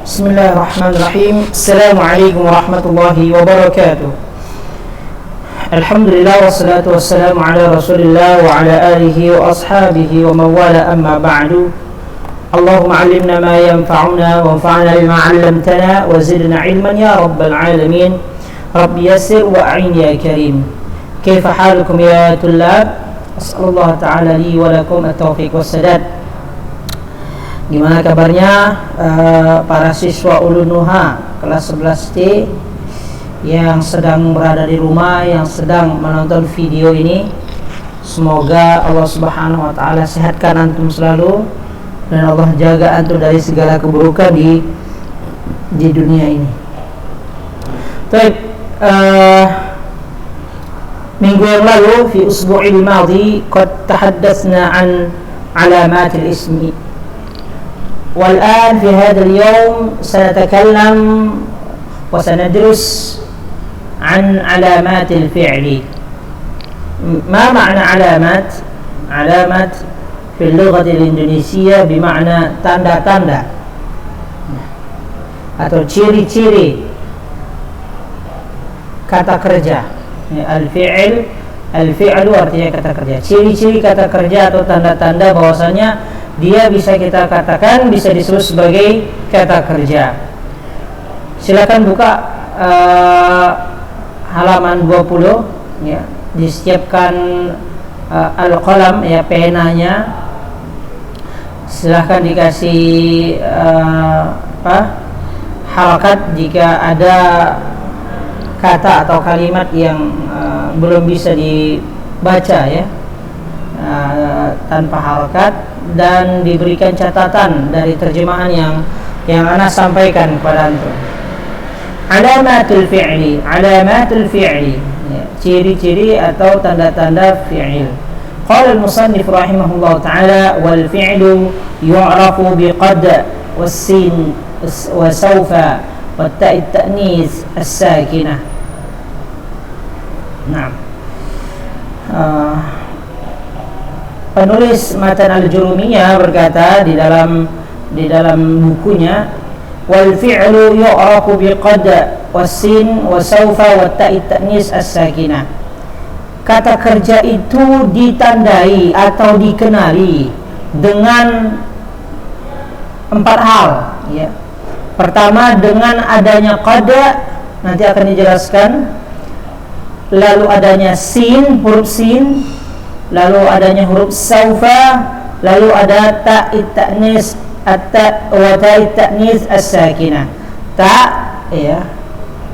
Bismillahirrahmanirrahim. Assalamualaikum warahmatullahi wabarakatuh. Alhamdulillah wassalatu wassalamu ala Rasulillah wa ala alihi wa ashabihi wa mawala amma ba'du. Allahumma 'allimna ma yanfa'una wanfa'na bima 'allamtana wa zidna 'ilman ya rabbal alamin. Rabbi yassir wa a'in ya karim. Kaifa halukum ya tullab? As'alullah ta'ala li wa lakum at-taufiq was-sadad. Gimana kabarnya para siswa Ulun Nuha kelas 11D yang sedang berada di rumah, yang sedang menonton video ini? Semoga Allah Subhanahu wa taala sehatkan antum selalu dan Allah jaga antum dari segala keburukan di dunia ini. Baik, minggu yang lalu fi usbu'il madhi qad tahaddatsna an alamatil ismi. والآن في هذا اليوم سنتكلم وسندرس عن علامات الفعل. ما معنى علامات؟ علامات في اللغة الإندونيسية بمعنى tanda-tanda atau ciri-ciri kata kerja. Al-fi'lu artinya kata kerja. Ciri-ciri kata kerja atau tanda-tanda bahwasanya dia bisa kita katakan, bisa disebut sebagai kata kerja. Silakan buka halaman 20 ya. Disiapkan al-qalam ya, penanya. Silakan dikasih harakat jika ada kata atau kalimat yang belum bisa dibaca ya, tanpa harakat, dan diberikan catatan dari terjemahan yang ana sampaikan kepada antum. Alamatul fi'li, alamatul fi'li ya, ciri-ciri atau tanda-tanda fi'il. Qala al-musannif rahimahullah ta'ala wal fi'lu yu'rafu biqad was-sin wa sawfa wa ta'it ta'nis as-sakinah. Nah, penulis Matan Al-Jurumiyah berkata di dalam bukunya, wal fi'lu yu'rafu biqad was-sin wa sawfa wa ta'it ta'nis as-sakinah. Kata kerja itu ditandai atau dikenali dengan 4 hal ya. Pertama dengan adanya qad, nanti akan dijelaskan. Lalu adanya sin, huruf sin, lalu adanya huruf saufa, lalu ada ta'it ta'nis wa ta'it ta'nis as-sakinah. Ta ya,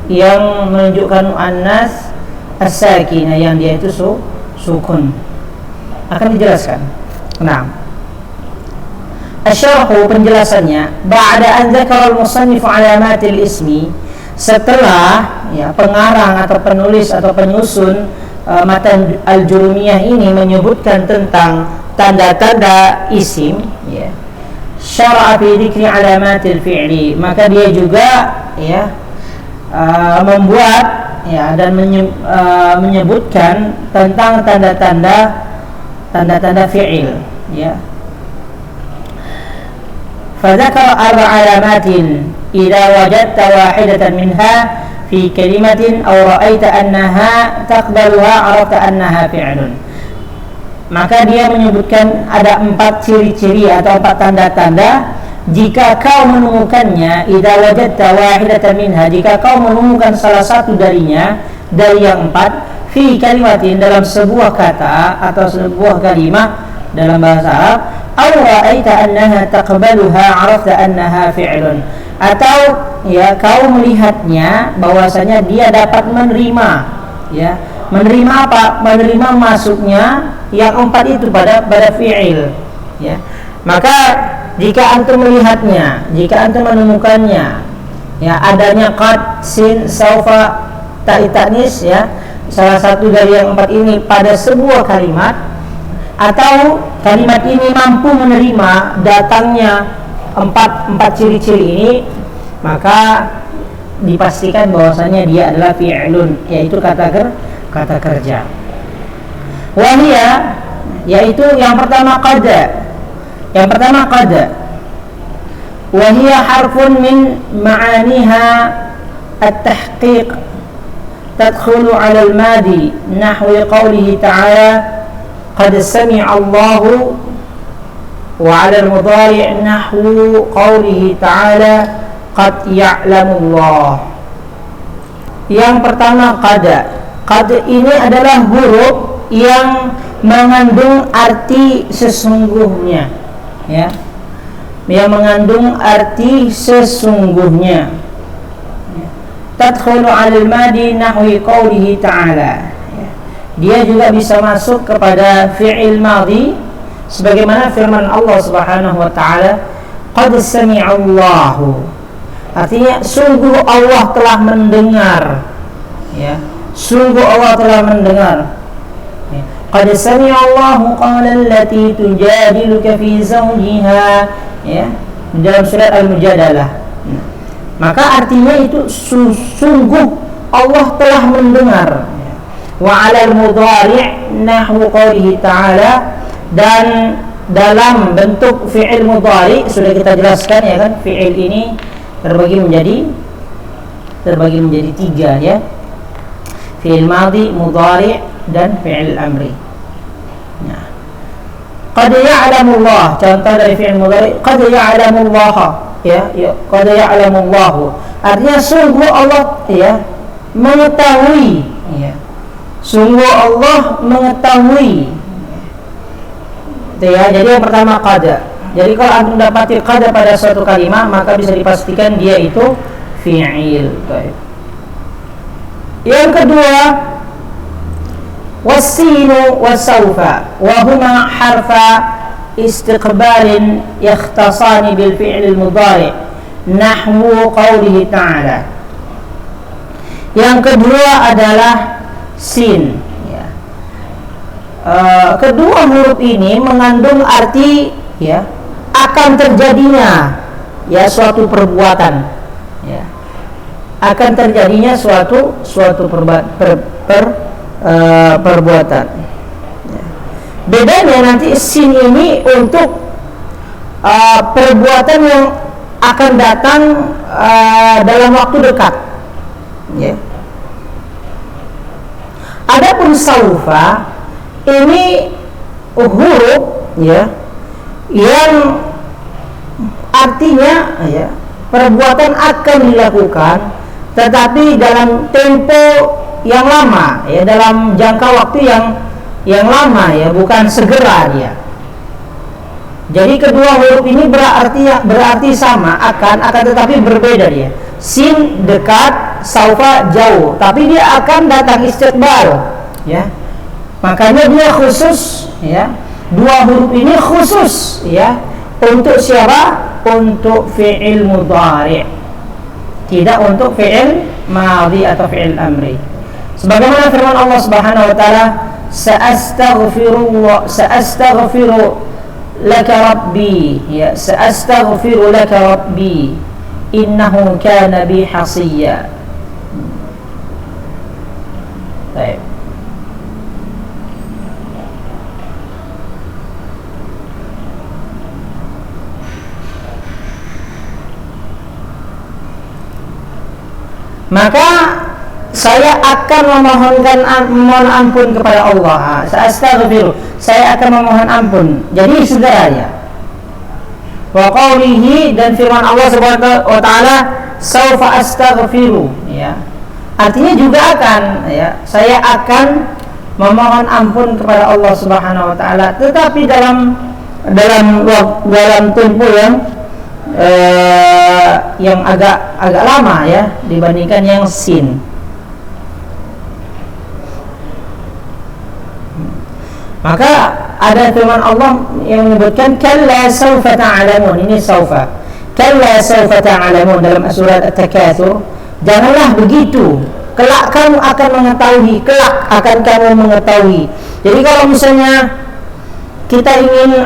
yang menunjukkan muannas, as-sakinah yang dia itu sukun. Akan dijelaskan. Nah, asyarhu penjelasannya, ba'da an dzakara al-musannif alamatil ismi, setelah ya pengarang atau penulis atau penyusun Matan Al-Jurumiyah ini menyebutkan tentang tanda-tanda isim ya, syara'a fi dzikri alamatil fi'li, maka dia juga ya membuat ya dan menyebutkan tentang tanda-tanda fi'il ya. Fadzakara 4 alamatin idza wajadta wahidatan minha fi kalimatin aw ra'aita annaha taqbaluha 'arafta annaha fi'lun. Maka dia menyebutkan ada 4 ciri-ciri atau 4 tanda-tanda. Jika kau menemukannya, idza wajadta wahidatan minha, jika kau menemukan salah satu darinya, dari yang 4, fi kalimatin, dalam sebuah kata atau sebuah kalimat dalam bahasa Arab, aw ra'aita annaha taqbaluha 'arafta annaha fi'lun, atau ya kau melihatnya bahwasanya dia dapat menerima ya, menerima apa? Menerima masuknya yang 4 itu pada fi'il ya. Maka jika antum melihatnya, jika antum menemukannya ya, adanya qad, sin, saufa, ta'it ta'nis ya, salah satu dari yang 4 ini pada sebuah kalimat, atau kalimat ini mampu menerima datangnya 4 ciri-ciri ini, maka dipastikan bahwasanya dia adalah fi'lun, yaitu kata kerja. Wahia, yaitu yang pertama qad. Yang pertama qad. wa hiya harfun min ma'aniha at-tahqiq tadkhulu 'ala al-madi nahwi qawlihi ta'ala qad sami'a Allahu, wa 'ala al-mudhari' nahwu qawlihi ta'ala qad ya'lamu Allah. Yang pertama qad ini adalah huruf yang mengandung arti sesungguhnya, ya, yang mengandung arti sesungguhnya. Tadkhulu 'alal madi nahwi qawlihi ta'ala, dia juga bisa masuk kepada fi'il madhi sebagaimana firman Allah Subhanahu wa taala, qad sami'a Allahu, artinya sungguh Allah telah mendengar, ya, sungguh Allah telah mendengar. Qad sami'a Allahu qawla allati tujadiluka fi zawjiha, ya, dalam surat Al-Mujadalah. Maka artinya itu sungguh Allah telah mendengar. Wa 'alal mudhari' nahwu qawlihi ta'ala, dan dalam bentuk fi'il mudhari sudah kita jelaskan, ya kan, fi'il ini terbagi menjadi tiga, ya, fi'il madhi, mudhari' dan fi'il amri. Nah, qad ya'lamu Allah, contoh dari fi'il mudhari, qad ya'lamu Allah, ya, qad ya'lamu Allah, artinya sungguh Allah, ya, mengetahui, ya, sungguh Allah mengetahui. Itu, ya. Jadi yang pertama qad. Jadi kalau antum dapati qad pada suatu kalimat, maka bisa dipastikan dia itu fi'il. Baik. Yang kedua, was-sinu was-sawfa wa huma harfa istiqbalin yakhtasani bil fi'l al-mudhari' nahwu qawlihi ta'ala. Yang kedua adalah sin, ya. Kedua huruf ini mengandung arti, ya, akan terjadinya, ya, suatu perbuatan, ya, akan terjadinya suatu perbuatan. Bedanya nanti sin ini untuk perbuatan yang akan datang dalam waktu dekat, ya. Adapun saufa ini huruf, ya, yang artinya, ya, perbuatan akan dilakukan tetapi dalam tempo yang lama, ya, dalam jangka waktu yang lama, ya, bukan segera dia. Jadi kedua huruf ini berarti sama, akan tetapi berbeda dia. Sin dekat, saufa jauh, tapi dia akan datang istiqbal, ya. Makanya dia khusus, ya. Dua huruf ini khusus, ya, untuk siapa? Untuk fi'il mudhari', tidak untuk fi'il madhi atau fi'il amri. Sebagaimana firman Allah Subhanahu wa taala, sa'astaghfiru laka rabbi, ya, sa'astaghfiru laka rabbi innahu kana bi hasiyya. Baik. Maka saya akan memohon ampun kepada Allah. Astaghfirullah, saya akan memohon ampun. Jadi saudaranya. Wa qawlihi, dan firman Allah Subhanahu wa taala, saufa astaghfiru, ya. Artinya juga akan, ya, saya akan memohon ampun kepada Allah Subhanahu wa taala, tetapi dalam tempo yang agak lama, ya, dibandingkan yang sin. Maka ada firman Allah yang menyebutkan kalla sawfa ta'lamun, ini sawfa, kalla sawfa ta'lamun dalam surat At-Takatsur, janganlah begitu, kelak kamu akan mengetahui, kelak akan kamu mengetahui. Jadi kalau misalnya kita ingin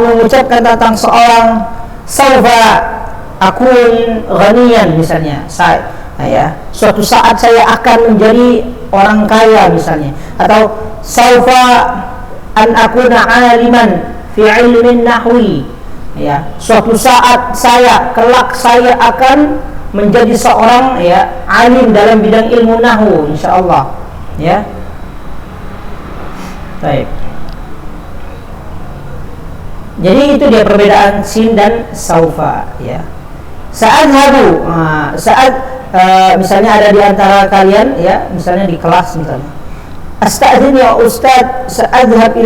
mengucapkan tentang seorang, sawfa akun ghaniyan misalnya, ya, suatu saat saya akan menjadi orang kaya misalnya, atau saufa an akuna aliman fi ilmin nahwi, Ya, suatu saat kelak saya akan menjadi seorang alim dalam bidang ilmu nahwu insyaallah. Ya. Baik. Jadi itu dia perbedaan sin dan saufa, ya. Sa'adhabu, misalnya ada di antara kalian, ya, misalnya di kelas misalnya. Asta'dzin ya ustaz, sa'adhab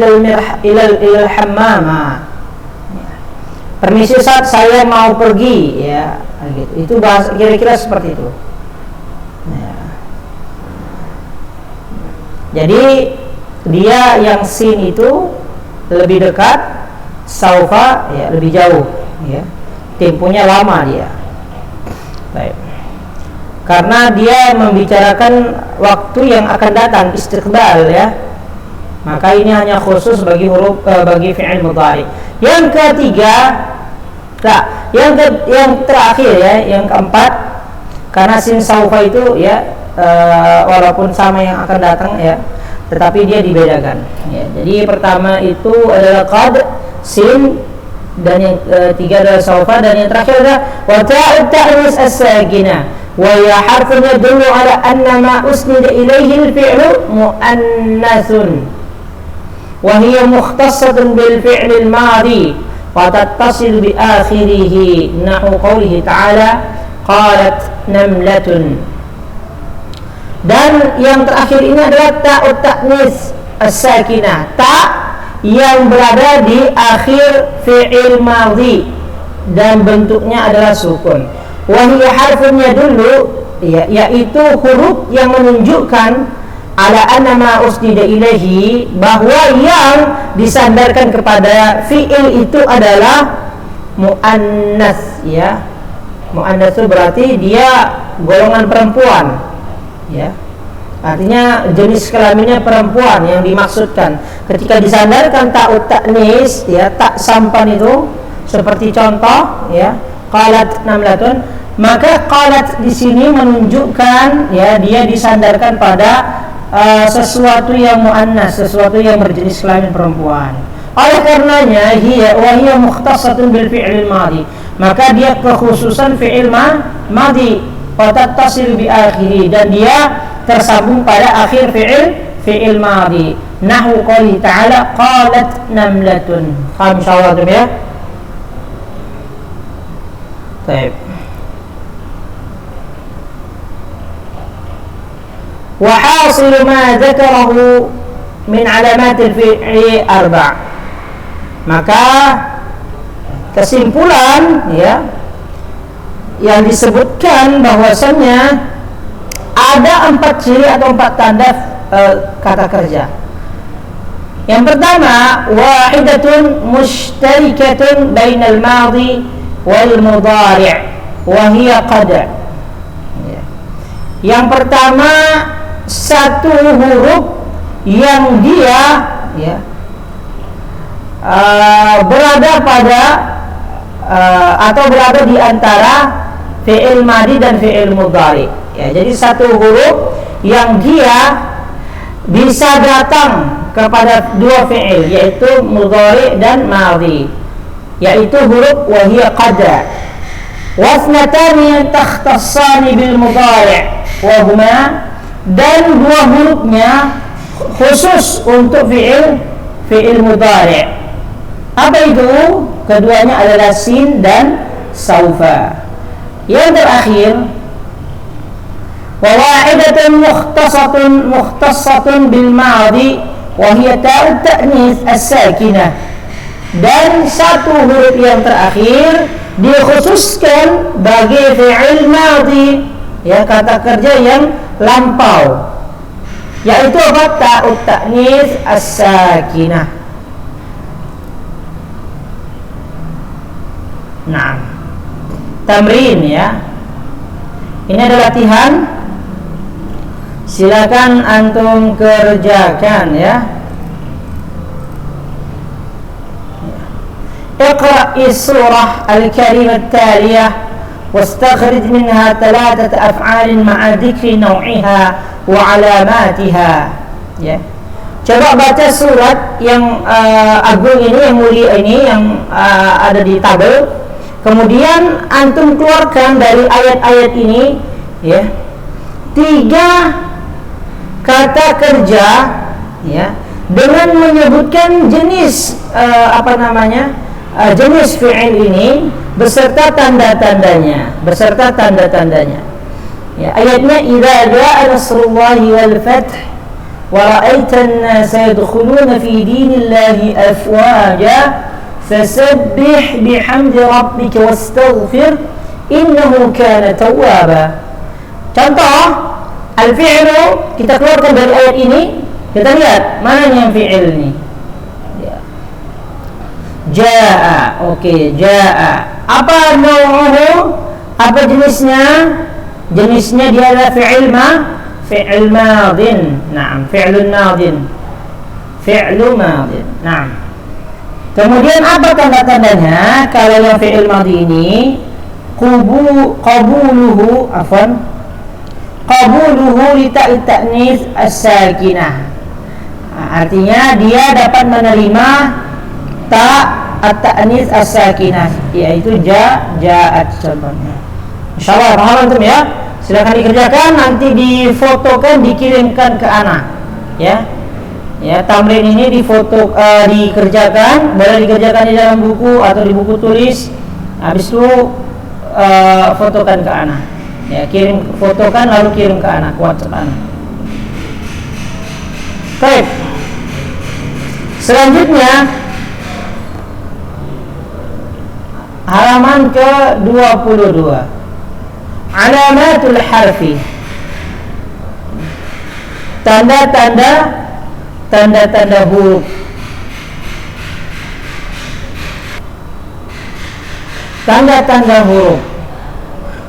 ilal hammama. Permisi Ustaz, saya mau pergi, ya, gitu. Itu bahasa kira-kira seperti itu. Ya. Jadi dia yang sin itu lebih dekat, saufa ya lebih jauh, ya. Temponya lama dia. Baik. Karena dia membicarakan waktu yang akan datang, istiqbal, ya. Maka ini hanya khusus bagi huruf bagi fi'il mudhari. Yang ketiga, yang terakhir, ya, yang keempat, karena sin saufa itu ya walaupun sama yang akan datang, ya, tetapi dia dibedakan, ya. Jadi pertama itu adalah qad, sin, dan yang ketiga adalah saufa, dan yang terakhir adalah wa ta'ut ta'nus as-sakinah wa ya harfun yadullu ala anna ma usnida ilayhi al-fi'lu muannathun wa hiya mukhtassatun bil fi'l al-madi wa tattasil bi akhirih nahu qawlihi ta'ala qalat namlatun. Dan yang terakhir ini adalah ta'ut ta'nis as-sakinah, ta' yang berada di akhir fi'il madhi dan bentuknya adalah sukun. Wa hiya harfun yadullu, yaitu huruf yang menunjukkan ala anna ma usnida ilaihi, bahwa yang disandarkan kepada fi'il itu adalah muannas, ya. Muannas itu berarti dia golongan perempuan, ya. Artinya jenis kelaminnya perempuan yang dimaksudkan. Ketika disandarkan ta'ut ta'nis, ya, tak sampan itu seperti contoh, ya, qalat namlatun, maka qalat di sini menunjukkan, ya, dia disandarkan pada sesuatu yang muannas, sesuatu yang berjenis kelamin perempuan. Oleh karenanya hiya mukhtassatun bil fi'il madhi, maka dia kekhususan fi'il madhi, wa tattasil bi akhiri, dan dia tersambung pada akhir fi'il madhi. Nahwu qouli ta'ala qalat namlatun. Paham insyaallah, ya? Baik. Wa hasilu ma dzakarahu min alamatil fi'li arba'. Maka kesimpulan, ya, yang disebutkan bahwasannya ada 4 ciri atau 4 tanda kata kerja. Yang pertama, wahidatun mushtarikatun bainal madhi wal mudhari' wa hiya qad. Yang pertama, satu huruf yang dia, ya, berada pada atau berada di antara fi'il madhi dan fi'il mudhari'. Ya, jadi satu huruf yang dia bisa datang kepada dua fi'il, yaitu mudhari' dan madhi, yaitu huruf wa hiya qad. Wasnatani takhtassani bil mudhari' wa huma, dan dua hurufnya khusus untuk fi'il mudhari'. Apa itu? Keduanya adalah sin dan saufa. Yang terakhir, wa wahidatun mukhtassatun bil madhi wa hiya ta'ut ta'nis as-sakinah, dan satu huruf yang terakhir dikhususkan bagi fi'il madhi, ya, kata kerja yang lampau, yaitu apa? Ta'ut ta'nis as-sakinah. Nah, tamrin, ya. Ini adalah latihan. Silakan antum kerjakan, ya. Iqra'i surah al-karimah taliyah wastakhrij minha 3 af'al ma'a dhikri naw'iha wa alamatiha, ya. Coba baca surat yang agung ini, yang mulia ini, yang ada di tabel. Kemudian antum keluarkan dari ayat-ayat ini, ya, 3 kata kerja, ya, dengan menyebutkan jenis jenis fi'il ini beserta tanda-tandanya, Ya, ayatnya idza jaa nasrullahi wal fath wa ra'aitan nasa yadkhuluna fi dinillahi afwaja fasabbih bihamdi rabbika wastaghfir innahu kana tawwaba. Contoh al-fi'lu kita keluarkan dari ayat ini, kita lihat mana yang fi'il ini. Jaa, jaa. Apa nau'uhu? Apa jenisnya? Jenisnya dia adalah fi'il madin. Naam, fi'lun madin. Fi'lu madin. Naam. Kemudian apa tanda-tandanya kalau yang fi'il madin ini? Qabuluhu li ta'nis as-sakinah. Artinya dia dapat menerima at-ta'nis as-sakinah, yaitu ja'at contohnya. Insyaallah paham antum ya. Silakan dikerjakan, nanti difotokan, dikirimkan ke ana. Ya. Ya, tamrin ini dikerjakan, boleh dikerjakan di dalam buku atau di buku tulis. Habis itu fotokan ke ana. Ya, fotokan lalu kirim ke ana, WhatsApp ana. Baik. Selanjutnya halaman ke-22. Alamatul harfi. Tanda-tanda huruf. Tanda-tanda huruf.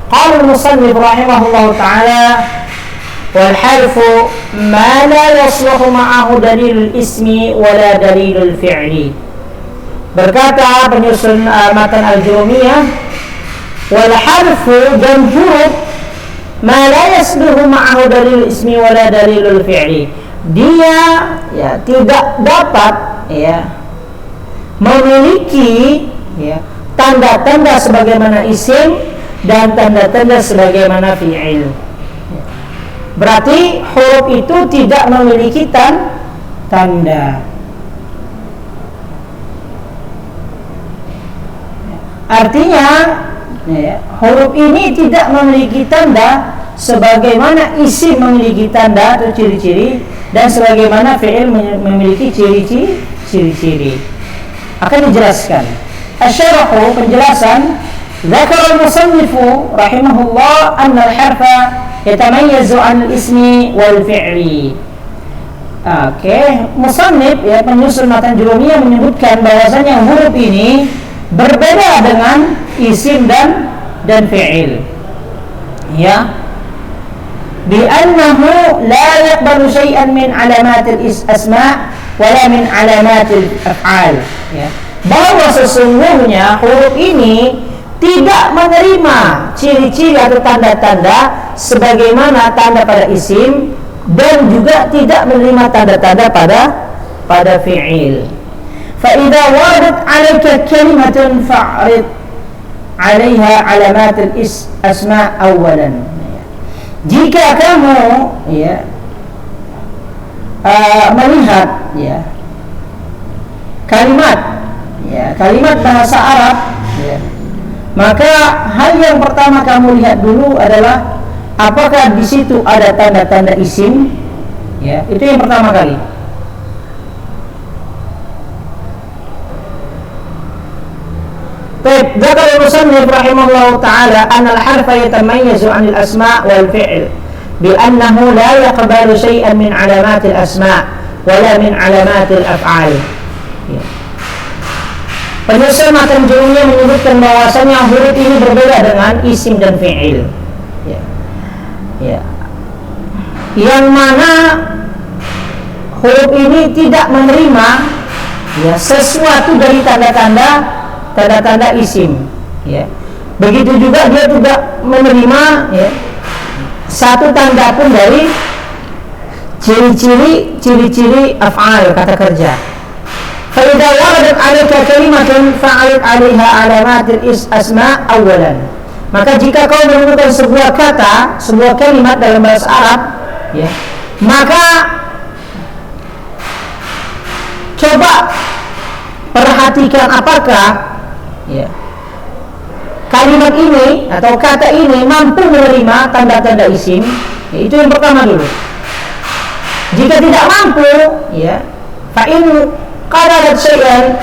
Qala al-musannif rahimahullahu ta'ala wal harfu ma la yasluhu ma'ahu dalilul ismi wala dalilul fi'li. Berkata penyusun matan al-Jurumiyah, wal harfu dan huruf ma la yasluhu ma'ahu dalilul ismi wala dalilul fi'li. Dia ya tidak dapat memiliki tanda-tanda sebagaimana isim dan tanda-tanda sebagaimana fi'il. Berarti huruf itu tidak memiliki tanda. Artinya huruf ini tidak memiliki tanda sebagaimana isim memiliki tanda atau ciri-ciri dan sebagaimana fi'il memiliki ciri-ciri. Akan dijelaskan. Asy-syarhu, penjelasan. Dzakara al-musannifu rahimahullah anna al-harfa yatamayyazu 'an al-ismi wal fi'li. Musannif penyusun matan Jurumiyah menyebutkan bahwasanya huruf ini berbeda dengan isim dan fi'il. Ya. Bi'annahu la yaqbalu syai'an min alamatil asma' wala min alamatil af'al. Ya. Bahwa sesungguhnya huruf ini tidak menerima ciri-ciri atau tanda-tanda sebagaimana tanda pada isim dan juga tidak menerima tanda-tanda pada fi'il. Fa idza waradat 'alaika kalimatun fa'rid 'alaiha 'alamatul asma' awwalan. Jika kamu melihat kalimat bahasa Arab, maka hal yang pertama kamu lihat dulu adalah apakah di situ ada tanda-tanda isim. Itu yang pertama kali. Baik, dzakara al-musannif rahimahullahu ta'ala anna al-harfa yatamayyazu 'anil asma' wal fi'l bi annahu la yaqbalu syai'an min 'alamatil asma' wala min 'alamatil af'al. Penyusun matan Jurumiyah menyebutkan bahwasanya huruf ini berbeda dengan isim dan fi'il. Yang mana huruf ini tidak menerima sesuatu dari tanda-tanda isim. Begitu juga dia tidak menerima satu tanda pun dari ciri-ciri af'al, kata kerja. Fa idza waradat 'alaika kalimatun fa'alif 'alaiha alamatil asma awalan. Maka jika kau menemukan sebuah kata, sebuah kalimat dalam bahasa Arab, ya, maka coba perhatikan apakah, ya, kalimat ini atau kata ini mampu menerima tanda-tanda isim. Ya, itu yang pertama dulu. Jika tidak mampu, ya, fa in qadarat syai'an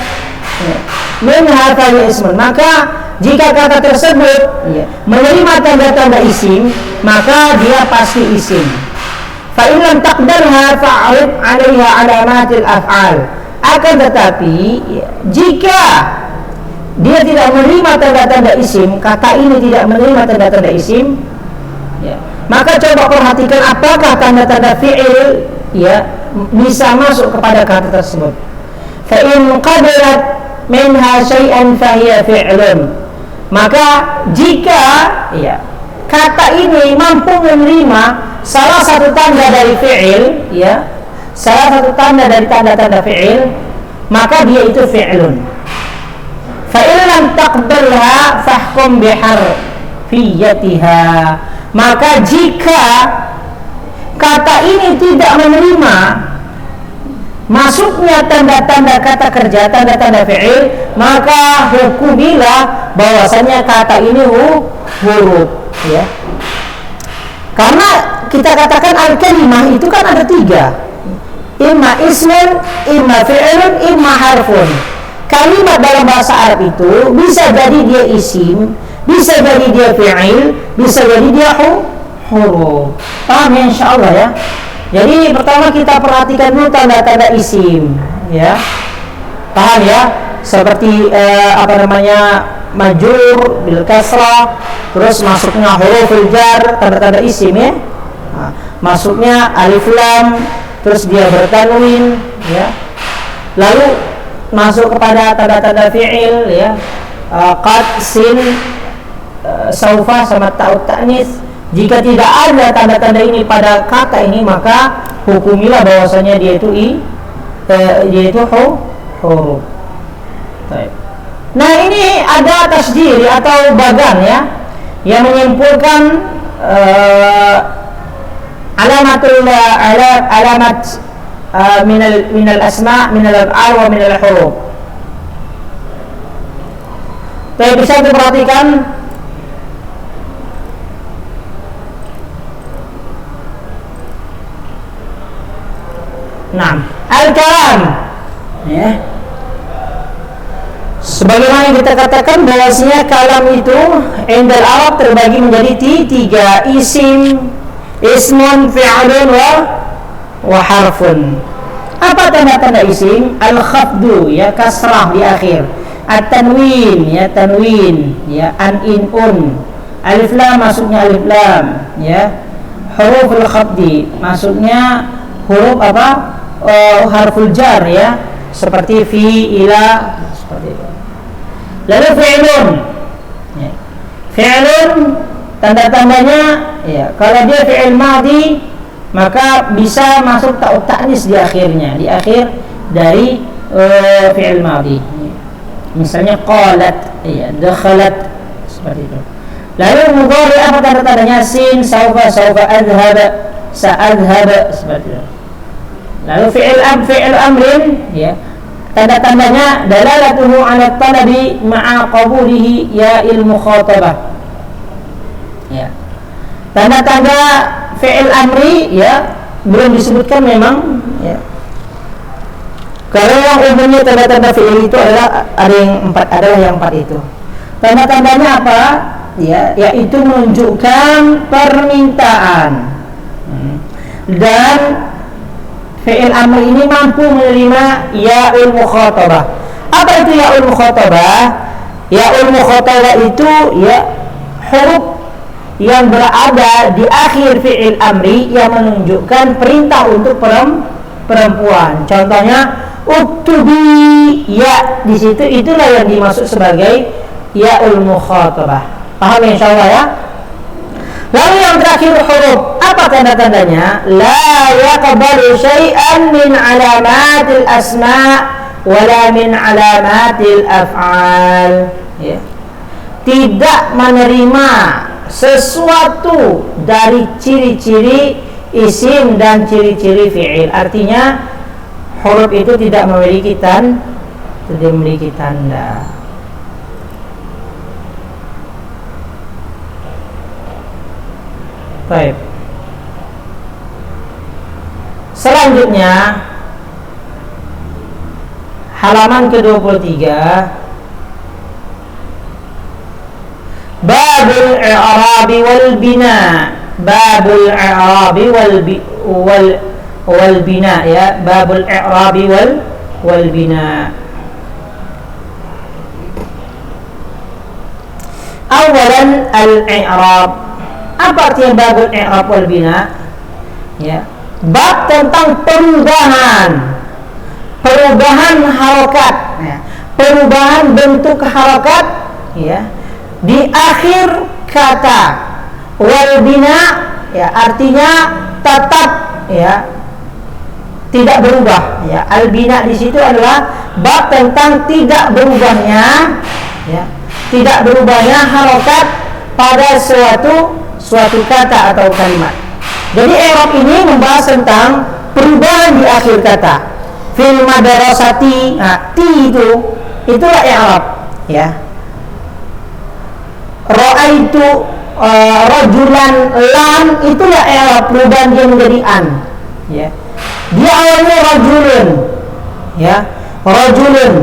min hadha ismun, maka jika kata tersebut, ya, menerima tanda-tanda isim, maka dia pasti isim. Fa in lam taqdarha fa'rif 'alaiha alamatil af'al. Akan tetapi, ya, jika dia tidak menerima tanda-tanda isim, kata ini tidak menerima tanda-tanda isim, ya, maka coba perhatikan apakah tanda-tanda fi'il, ya, bisa masuk kepada kata tersebut. Fa in qadarat minha syai'an fa hiya fi'lun. Maka jika, ya, kata ini mampu menerima salah satu tanda dari fi'il, ya, salah satu tanda dari tanda-tanda fi'il, maka dia itu fi'lun. Fa in lam taqbalha fahkum biharfiyatiha. Maka jika kata ini tidak menerima masuknya tanda-tanda kata kerja, tanda-tanda fi'il, maka hukumilah bahwasanya kata ini huruf, ya. Karena kita katakan al-kalimah itu kan ada 3, imma ismun, imma fi'ilun, imma harfun. Kalimat dalam bahasa Arab itu bisa jadi dia isim, bisa jadi dia fi'il, bisa jadi dia huruf. Paham ya, insyaallah ya. Jadi pertama kita perhatikan dulu tanda-tanda isim, ya. Paham ya? Seperti majrur bil kasrah, terus masuknya huruful jar, tanda-tanda isim, ya. Nah, masuknya alif lam, terus dia bertanwin, ya. Lalu masuk kepada tanda-tanda fi'il, ya. Qad, sin, saufa sama ta'ut ta'nis. Jika tidak ada tanda-tanda ini pada kata ini, maka hukumilah bahwasanya dia itu huruf. Nah, ini ada tasjil atau bagan, ya, yang menyimpulkan alamat minal asma, minal af'al wa minal huruf. Tapi bisa diperhatikan. Nah, al-kalam, ya. Sebagaimana yang kita katakan bahwasanya kalam itu indal Arab terbagi menjadi 3, isim, ismun, fi'lun wa harfun. Apa tanda-tanda isim? Al-khafdu, ya, kasrah di akhir. At-tanwin, ya, tanwin, ya, an-in, un. Alif lam masuknya alif lam, ya. Huruful khafdi masuknya huruf apa? Harful jar, ya, seperti fi, ila, seperti itu. Lalu fi'lun, ya. Fi'lun tanda-tandanya, ya, kalau dia fi'il madhi maka bisa masuk ta'ut ta'nis di akhirnya, di akhir dari fi'il madhi. Misalnya qalat, ya, dakhalat, seperti itu. Lalu mudhari apa tanda-tandanya? Sin, saufa, adhhab, sa'adhhab, seperti itu. Lalu fi'il amrin, ya, tanda-tandanya dalalatuhu 'ala talabi ma'a qabulihi ya'il mukhatabah. Ya. Tanda-tanda fi'il amri, ya, belum disebutkan memang, ya. Kalau yang umumnya tanda-tanda fi'il itu adalah yang empat itu. Tanda-tandanya apa? Ya, yaitu menunjukkan permintaan. Dan fi'il amr ini mampu menerima ya'ul mukhatabah. Apa itu ya'ul mukhatabah? Ya'ul mukhatabah itu, ya, huruf yang berada di akhir fi'il amri yang menunjukkan perintah untuk perempuan. Contohnya uktubi, ya, di situ itulah yang dimaksud sebagai ya'ul mukhatabah. Paham insyaallah, ya? Lalu yang terakhir huruf, apa tanda-tandanya? La yaqbalu syai'an min alamatil asma' wala min alamatil af'al. Ya. Tidak menerima sesuatu dari ciri-ciri isim dan ciri-ciri fi'il. Artinya huruf itu tidak memiliki tanda. Baik. Selanjutnya halaman ke-23, Babul i'rabi wal bina. Babul i'rabi wal bina, ya. Babul i'rabi wal bina. Awalan al-i'rab. Apa artinya babul i'rab wal bina? Ya. Bab tentang perubahan harokat, ya. Perubahan bentuk harokat, ya, di akhir kata. Wal bina, ya, artinya tetap, ya, tidak berubah, ya. Al bina di situ adalah bab tentang tidak berubahnya, ya, tidak berubahnya harokat pada suatu kata atau kalimat. Jadi i'rab ini membahas tentang perubahan di akhir kata. Fil madrasati, ti itulah i'rab, ya. Ra'aitu rajulan, lam itulah i'rab, perubahan dia menjadi an, ya. Dia awalnya rajulun, ya, rajulun,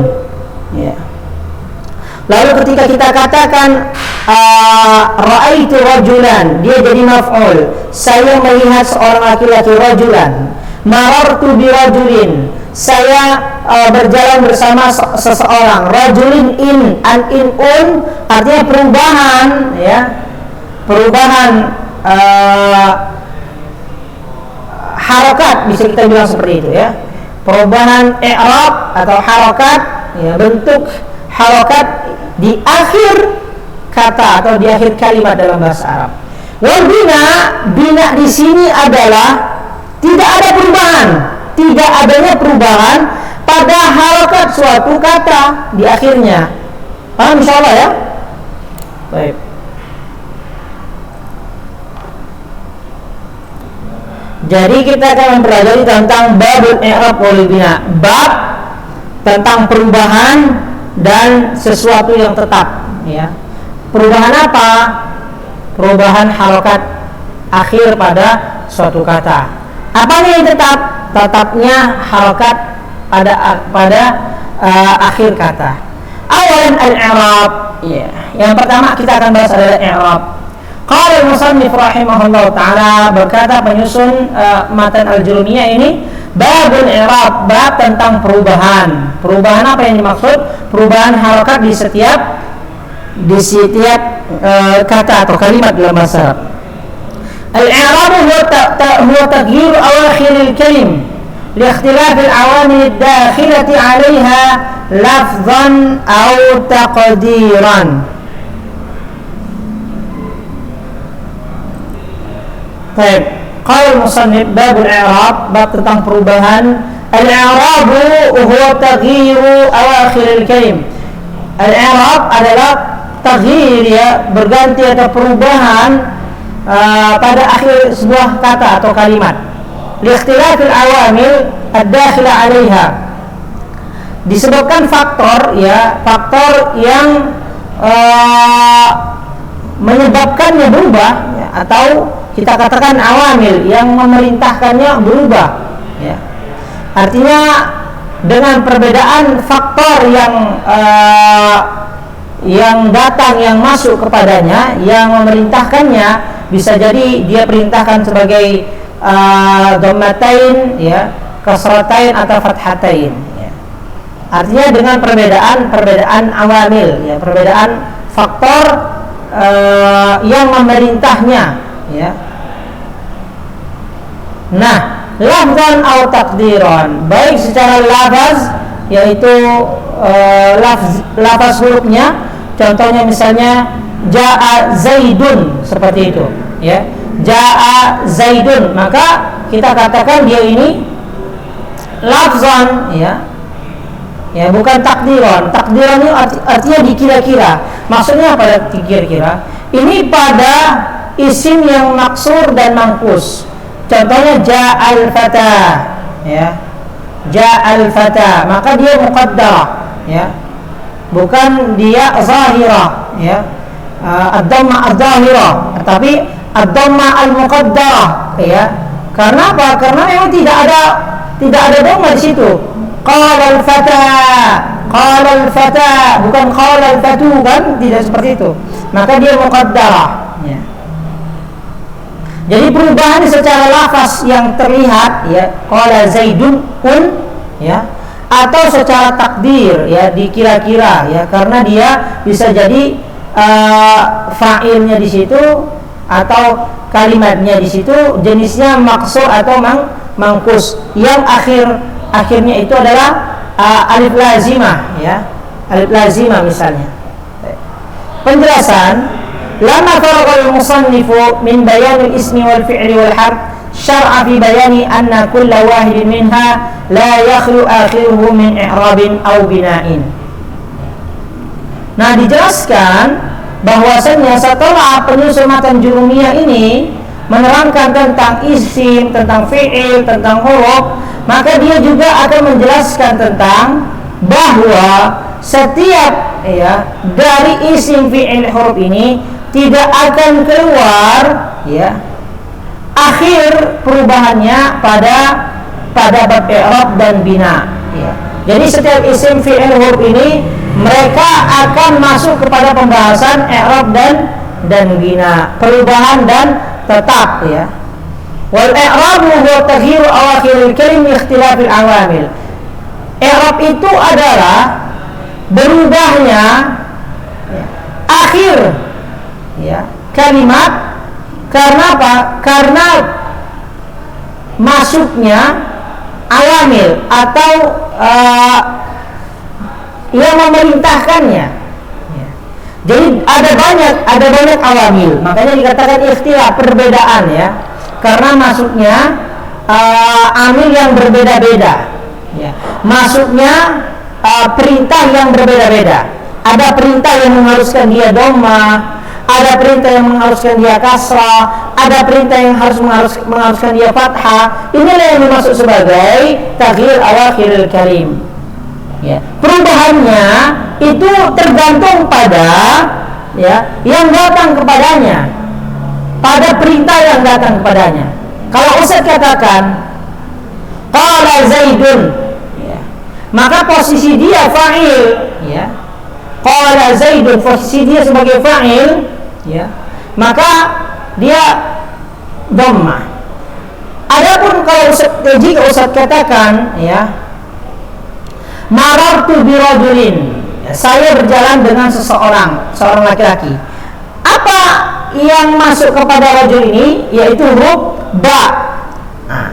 ya. Lalu ketika kita katakan ra'aitu rajulan, dia jadi maf'ul. Saya melihat seorang laki-laki, rajulan. Marartu bi rajulin, saya berjalan bersama seseorang. Rajulin in, an in un, artinya perubahan, ya. Perubahan harokat, bisa kita bilang seperti itu, ya. Perubahan i'rab atau harokat, ya, bentuk harokat di akhir kata atau di akhir kalimat dalam bahasa Arab. Wal bina di sini adalah tidak ada perubahan, tidak adanya perubahan pada harokat suatu kata di akhirnya. Paham insyaallah, ya? Baik. Jadi kita akan mempelajari tentang babul i'rab wal bina, bab tentang perubahan dan sesuatu yang tetap, ya. Perubahan apa? Perubahan harokat akhir pada suatu kata. Apa yang tetap? Tetapnya harokat pada akhir kata. Awalan al-i'rab, ya. Yang pertama kita akan bahas adalah i'rab. Qala al-musannif rahimahullah ta'ala, berkata penyusun matan al-Jurumiyah ini, babul i'rab, bab tentang perubahan. Perubahan apa yang dimaksud? Perubahan harokat di setiap kata atau kalimat dalam bahasa Arab. Al-i'rab huwa taghyir awakhir al-kalim li ikhtilaf al-awamil ad-dakhilati 'alayha lafzan aw taqdiran. Baik, qala al-musannif babul i'rab, bab tentang perubahan. Al-i'rab huwa taghyir awakhir al-kalim. Al-i'rab adalah taghyir, ya, berganti atau perubahan pada akhir sebuah kata atau kalimat. Liikhtilafil awamil ad-dakhila 'alaiha. Disebabkan faktor, ya, faktor yang menyebabkannya berubah, ya, atau kita katakan awamil yang memerintahkannya berubah, ya. Artinya dengan perbedaan faktor yang datang, yang masuk kepadanya, yang memerintahkannya, bisa jadi dia perintahkan sebagai dhammatain, ya, kasratain atau fathatain, ya. Artinya dengan perbedaan awamil, ya, perbedaan faktor yang memerintahnya, ya. Nah, lafzan atau takdiran, baik secara lafaz, yaitu lafaz hurufnya. Contohnya misalnya Ja'a Zaidun, seperti itu ya. Ja'a Zaidun, maka kita katakan dia ini lafzan ya. Ya, bukan takdiran. Takdiran ini artinya dikira-kira. Maksudnya pada dikira-kira ini pada isim yang maksur dan mangkus. Contohnya ja'al fata ya. Ja'al fata, maka dia muqaddarah ya. Bukan dia zahirah ya. Ad-dhamma ad-dhahirah, tapi ad-dhamma al-muqaddarah ya. Karena apa? Karena memang tidak ada dhamma di situ. Qala al-fata, bukan qala al-fatu, kan tidak seperti itu. Maka dia muqaddarah ya. Jadi perubahan secara lafaz yang terlihat ya, qala zaidun kun ya, atau secara takdir ya, dikira-kira ya, karena dia bisa jadi fa'ilnya di situ atau kalimatnya di situ jenisnya maksur atau mangkus yang akhirnya itu adalah alif lazimah ya, alif lazimah misalnya. Penjelasan, lama faraqal musannifu min bayanil ismi wal fi'li wal harf syar'a fi bayani anna kulla wahidin minha la yakhlu akhiruhu min i'rabin aw bina'in. Nah, dijelaskan bahwasanya setelah penyusun matan jurumiyah ini menerangkan tentang isim, tentang fi'il, tentang huruf, maka dia juga akan menjelaskan tentang bahwa setiap ya dari isim, fi'il, huruf ini tidak akan keluar ya akhir perubahannya pada bab i'rab dan bina ya. Jadi setiap isim, fi'il, huruf ini mereka akan masuk kepada pembahasan i'rab dan bina, perubahan dan tetap ya. Wal i'rabu huwa taghyiru awakhiril kalim ikhtilafil awamil. I'rab itu adalah berubahnya ya, akhir ya kalimat. Karena apa? Karena masuknya awamil atau yang memerintahkannya ya. Jadi ada banyak awamil, makanya dikatakan ikhtilaf, perbedaan ya. Karena masuknya amil yang berbeda-beda ya. Masuknya perintah yang berbeda-beda. Ada perintah yang mengharuskan dia dhamma, ada perintah yang mengharuskan dia kasrah, ada perintah yang mengharuskan dia fathah. Inilah yang dimaksud sebagai taghyir awakhiril kalim ya. Perubahannya itu tergantung pada ya yang datang kepadanya, pada perintah yang datang kepadanya. Kalau Ustaz katakan qala zaidun ya, maka posisi dia fa'il ya. Qala zaidun, posisi dia sebagai fa'il ya, maka dia dhammah. Adapun kalau jika Ustaz katakan ya marartu bi rajulin ya, saya berjalan dengan seorang laki-laki, apa yang masuk kepada rajul ini? Yaitu huruf ba. Nah,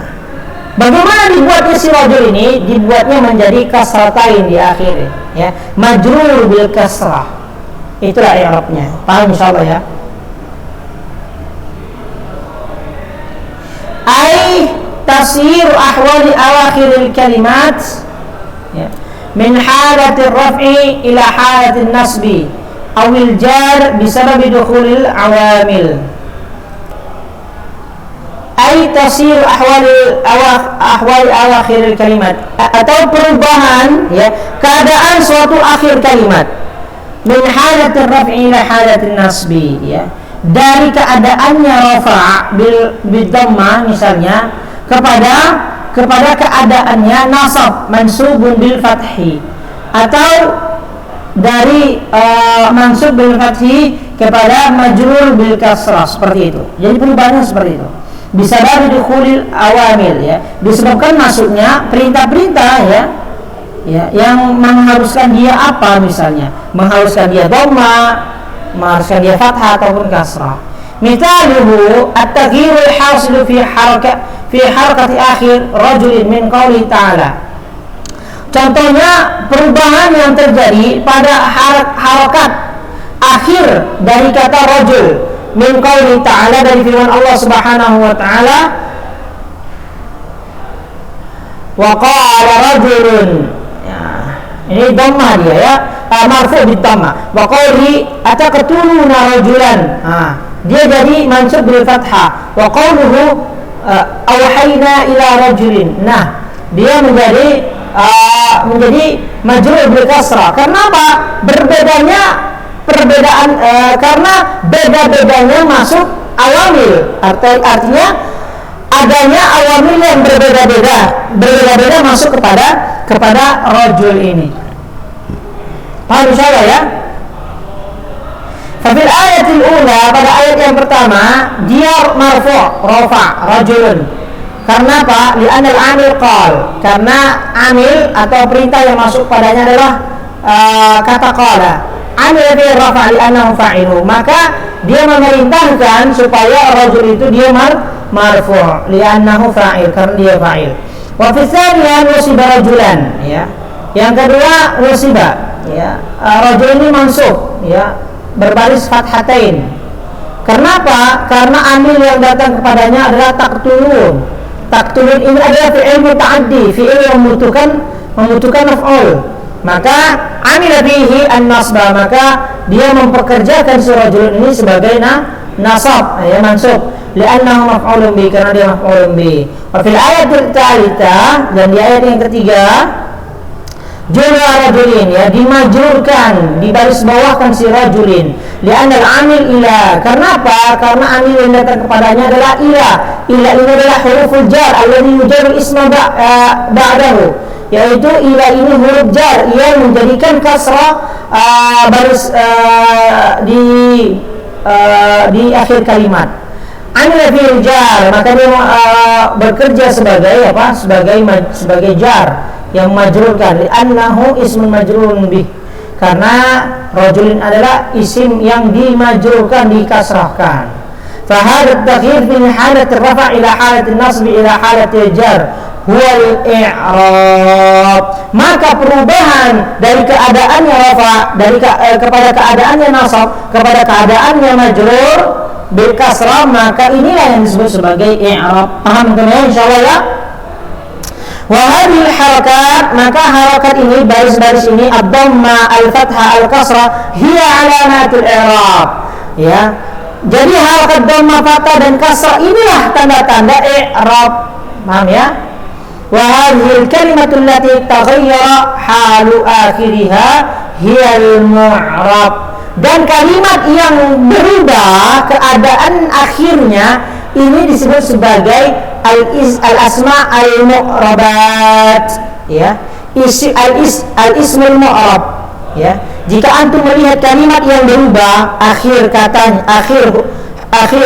bagaimana dibuatnya si rajul ini? Dibuatnya menjadi kasratain di akhir ya, majrur bil kasrah. Itulah i'rabnya. Paham insyaallah ya? Ai tasir ahwali awakhiril kalimat ya, min halatir raf'i ila halatin nasbi awil jar bisabab dukhulil awamil. Ai tasir ahwali awakhiril kalimat, atau perubahan ya keadaan suatu akhir kalimat, min halatir raf'i ila halatin nasbi ya, dari keadaannya rafa' bil dhamma misalnya kepada keadaannya nasab mansubun bil fathi, atau dari mansub bil fathi kepada majrur bil kasrah, seperti itu. Jadi perubahannya seperti itu. Bisa dari dukhulil awamil ya, disebabkan masuknya perintah-perintah ya yang mengharuskan dia apa, misalnya mengharuskan dia dhamma, mengharuskan dia fathah ataupun kasrah. Mithaluhu at-taghyirul hasilu fi harakati akhir rajulin min qouli ta'ala. Contohnya perubahan yang terjadi pada harakat akhir dari kata rajul min qauli ta'ala, dari firman Allah Subhanahu wa taala, wa qala rajulun, ya, ini dhammah dia ya, marfu' bi dhammah. Wa qauli ataqtuluna rajulan, dia jadi mansub bil fathah. Wa qauluhu awhayna ila rajulin, nah dia menjadi majrur bil kasrah. Kenapa? Perbedaan karena beda-bedanya masuk awamil. Artinya adanya awamil yang berbeda-beda masuk kepada rajul ini. Paham insyaallah ya? Fafil ayatil ula, pada ayat yang pertama dia marfu' rafa' rajulun. Karena apa? Li'anal amil qal, karena amil atau perintah yang masuk padanya adalah kata qala. Amil fi rafa' li'annahu fa'ilu, maka dia memerintahkan supaya rajul itu dia marfu' li'annahu fa'il, karena dia fa'il. Wa fi tsaniyah nusiba rajulan, ya. Yang kedua nusiba, ya. Rajul ini mansub, ya, berbaris fathatain. Kenapa? Karena amil yang datang kepadanya adalah taqtulun. Taqtulun ini adalah fi'il muta'addi, fi'il yang membutuhkan maf'ul. Maka amila fihi an-nasba, maka dia mempekerjakan si rajulun ini sebagai nasab, ya, mansub, li'annahu maf'ulun bi, karena dia maf'ulun bi. Wa fil ayatil tsalitsah, dan di ayat yang ketiga, jumlah rajulin, ya, dimajrurkan, dibaris bawahkan si rajulin, li'anal amil ila. Kenapa? Karena amil yang datang kepadanya adalah ila. Ila ini adalah huruful jar alladhi yujarru isma ba'dahu, yaitu ila ini huruf jar yang menjadikan kasrah baris di akhir kalimat. Amil fil jar, maka dia bekerja sebagai apa? Sebagai jar yang majrurkan, li'annahu ismun majrurun bih, karena rajulin adalah isim yang dimajrurkan, dikasrahkan. Fahad at-taghyir min halat ar-rafa' ila halat an-nasb ila halat al-jar huwa al-i'rab. Maka perubahan dari keadaannya rafa' kepada keadaannya nasab kepada keadaannya majrur bil kasrah, maka inilah yang disebut sebagai i'rab. Paham teman-teman insyaallah ya? Wa hadhil harakat, maka harakat ini, baris-baris ini, ad-dhamma, al-fathah, al-kasrah, hiya alamatul i'rab, ya. Jadi harakat dhamma, fathah dan kasrah inilah tanda-tanda i'rab. Paham ya? Wa hadhil kalimatul lati taghayyara halu akhiriha hiya al-mu'rab. Dan kalimat yang berubah keadaan akhirnya ini disebut sebagai al-asma al-mu'rabat, ya, al-ismul mu'rab, ya. Jika antum melihat kalimat yang berubah akhir katanya, akhir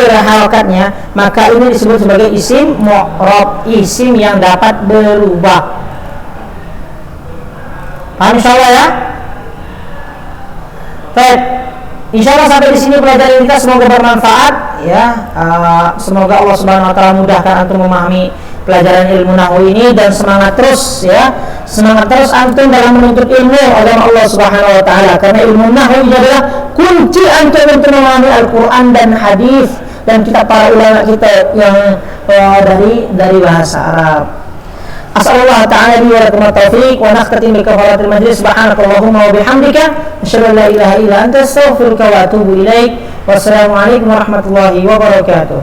harakatnya, maka ini disebut sebagai isim mu'rab, isim yang dapat berubah. Paham insyaallah ya? Baik. Insyaallah sampai di sini pelajaran kita, semoga bermanfaat, ya. Semoga Allah Subhanahu wa taala mudahkan antum memahami pelajaran ilmu nahwu ini, dan semangat terus, ya. Semangat terus antum dalam menuntut ilmu agama Allah Subhanahu wa taala, karena ilmu nahwu ini adalah kunci antum untuk memahami Al-Qur'an dan hadis dan kitab para ulama kita yang dari bahasa Arab. As'alullah ta'ala li wa lakum at-taufiq wa nakhtatim bi kafaratil majlis. Subhanakallahumma wa bihamdika asyhadu an la ilaha illa anta astaghfiruka wa atubu ilaik. Wassalamu alaikum warahmatullahi wabarakatuh.